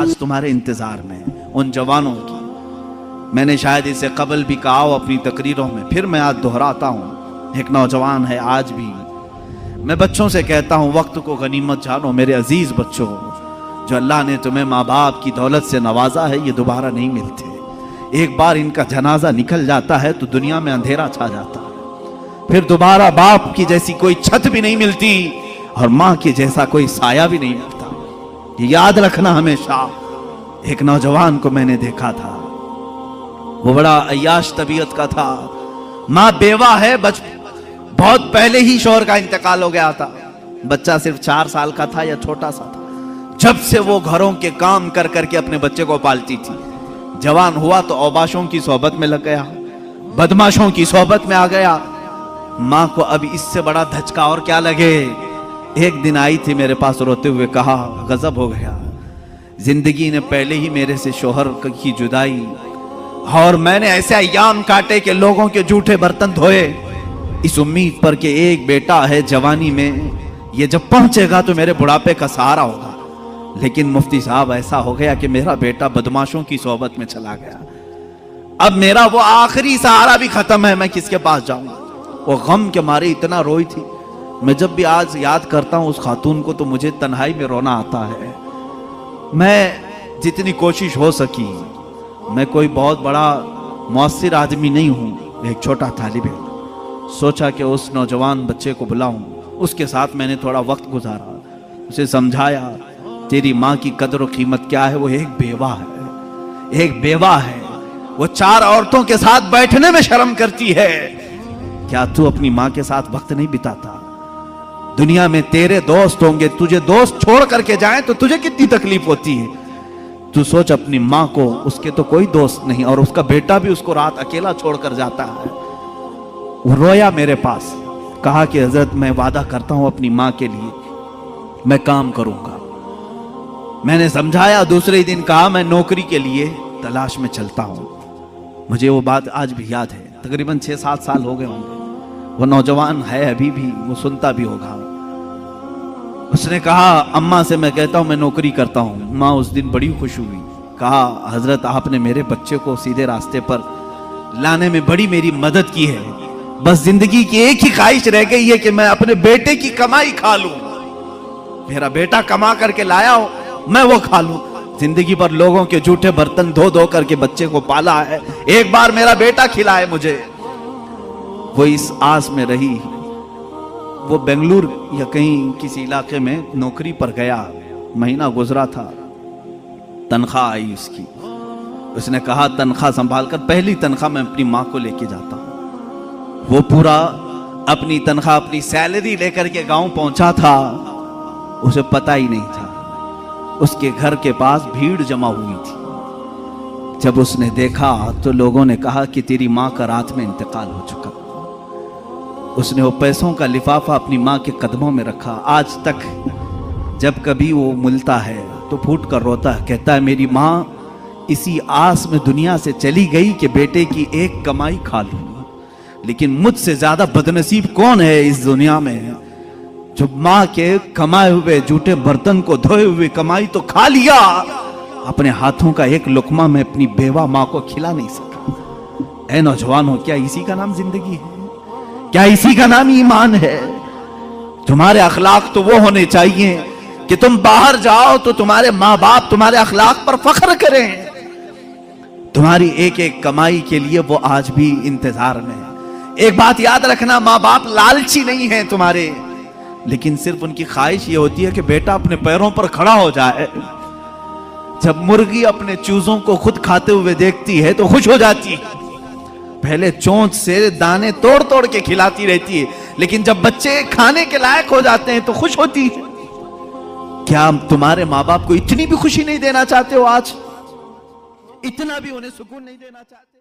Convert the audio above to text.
आज तुम्हारे इंतजार में उन जवानों की। मैंने शायद इसे कबल भी कहा हो अपनी तकरीरों में, फिर मैं आज दोहराता हूँ। एक नौजवान है, आज भी मैं बच्चों से कहता हूँ वक्त को गनीमत जानो मेरे अजीज बच्चों। जो अल्लाह ने तुम्हें माँ बाप की दौलत से नवाजा है, ये दोबारा नहीं मिलते। एक बार इनका जनाजा निकल जाता है तो दुनिया में अंधेरा छा जाता है। फिर दोबारा बाप की जैसी कोई छत भी नहीं मिलती और माँ के जैसा कोई साया भी नहीं मिलता। ये याद रखना हमेशा। एक नौजवान को मैंने देखा था, वो बड़ा अय्याश तबीयत का था। माँ बेवा है, बहुत पहले ही शौहर का इंतकाल हो गया था। बच्चा सिर्फ 4 साल का था या छोटा सा था। जब से वो घरों के काम कर करके अपने बच्चे को पालती थी। जवान हुआ तो औबाशों की सोहबत में लग गया, बदमाशों की सोहबत में आ गया। माँ को अब इससे बड़ा धचका और क्या लगे। एक दिन आई थी मेरे पास रोते हुए, कहा गजब हो गया, जिंदगी ने पहले ही मेरे से शौहर की जुदाई, और मैंने ऐसे अय्याम काटे कि लोगों के जूठे बर्तन धोए इस उम्मीद पर कि एक बेटा है जवानी में, ये जब पहुंचेगा तो मेरे बुढ़ापे का सहारा होगा। लेकिन मुफ्ती साहब ऐसा हो गया कि मेरा बेटा बदमाशों की सोहबत में चला गया। अब मेरा वो आखिरी सहारा भी खत्म है, मैं किसके पास जाऊंगा। वो गम के मारे इतना रोई थी। मैं जब भी आज याद करता हूं उस खातून को तो मुझे तन्हाई में रोना आता है। मैं जितनी कोशिश हो सकी, मैं कोई बहुत बड़ा मुअस्सिर आदमी नहीं हूं, एक छोटा तालिब इल्म। सोचा कि उस नौजवान बच्चे को बुलाऊं, उसके साथ मैंने थोड़ा वक्त गुजारा, उसे समझाया तेरी माँ की कदर और कीमत क्या है। वो एक बेवा है, एक बेवा है। वो 4 औरतों के साथ बैठने में शर्म करती है। क्या तू अपनी माँ के साथ वक्त नहीं बिताता? दुनिया में तेरे दोस्त होंगे, तुझे दोस्त छोड़ करके जाएं तो तुझे कितनी तकलीफ होती है। तू सोच अपनी माँ को, उसके तो कोई दोस्त नहीं और उसका बेटा भी उसको रात अकेला छोड़कर जाता है। वो रोया मेरे पास, कहा कि हजरत मैं वादा करता हूं अपनी माँ के लिए मैं काम करूंगा। मैंने समझाया। दूसरे दिन कहा मैं नौकरी के लिए तलाश में चलता हूं। मुझे वो बात आज भी याद है, तकरीबन 6-7 साल हो गए होंगे। वो नौजवान है अभी भी, वो सुनता भी होगा। उसने कहा अम्मा से मैं कहता हूं मैं नौकरी करता हूं। माँ उस दिन बड़ी खुश हुई, कहा हजरत आपने मेरे बच्चे को सीधे रास्ते पर लाने में बड़ी मेरी मदद की है। बस जिंदगी की एक ही ख्वाहिश रह गई है कि मैं अपने बेटे की कमाई खा लूं। मेरा बेटा कमा करके लाया हो, मैं वो खा लूं। जिंदगी भर लोगों के जूठे बर्तन धो धो करके बच्चे को पाला है, एक बार मेरा बेटा खिलाए मुझे। वो इस आस में रही। वो बेंगलुरु या कहीं किसी इलाके में नौकरी पर गया। महीना गुजरा था, तनख्वाह आई उसकी। उसने कहा तनख्वाह संभाल कर, पहली तनख्वाह मैं अपनी माँ को लेके जाता हूँ। वो पूरा अपनी तनख्वाह, अपनी सैलरी लेकर के गांव पहुंचा था। उसे पता ही नहीं था उसके घर के पास भीड़ जमा हुई थी। जब उसने देखा तो लोगों ने कहा कि तेरी माँ का रात में इंतकाल हो चुका। उसने वो पैसों का लिफाफा अपनी माँ के कदमों में रखा। आज तक जब कभी वो मिलता है तो फूट कर रोता है, कहता है मेरी माँ इसी आस में दुनिया से चली गई कि बेटे की एक कमाई खा लूं। लेकिन मुझसे ज्यादा बदनसीब कौन है इस दुनिया में, जो माँ के कमाए हुए जूठे बर्तन को धोए हुए कमाई तो खा लिया, अपने हाथों का एक लुकमा में अपनी बेवा माँ को खिला नहीं सका। ऐ नौजवानों, क्या इसी का नाम जिंदगी है? क्या इसी का नाम ईमान है? तुम्हारे अखलाक तो वो होने चाहिए कि तुम बाहर जाओ तो तुम्हारे माँ बाप तुम्हारे अखलाक पर फख्र करें। तुम्हारी एक एक कमाई के लिए वो आज भी इंतजार में है। एक बात याद रखना, माँ बाप लालची नहीं है तुम्हारे, लेकिन सिर्फ उनकी ख्वाहिश ये होती है कि बेटा अपने पैरों पर खड़ा हो जाए। जब मुर्गी अपने चूजों को खुद खाते हुए देखती है तो खुश हो जाती है। पहले चोंच से दाने तोड़ तोड़ के खिलाती रहती है, लेकिन जब बच्चे खाने के लायक हो जाते हैं तो खुश होती है। क्या तुम्हारे माँ बाप को इतनी भी खुशी नहीं देना चाहते हो? आज इतना भी उन्हें सुकून नहीं देना चाहते?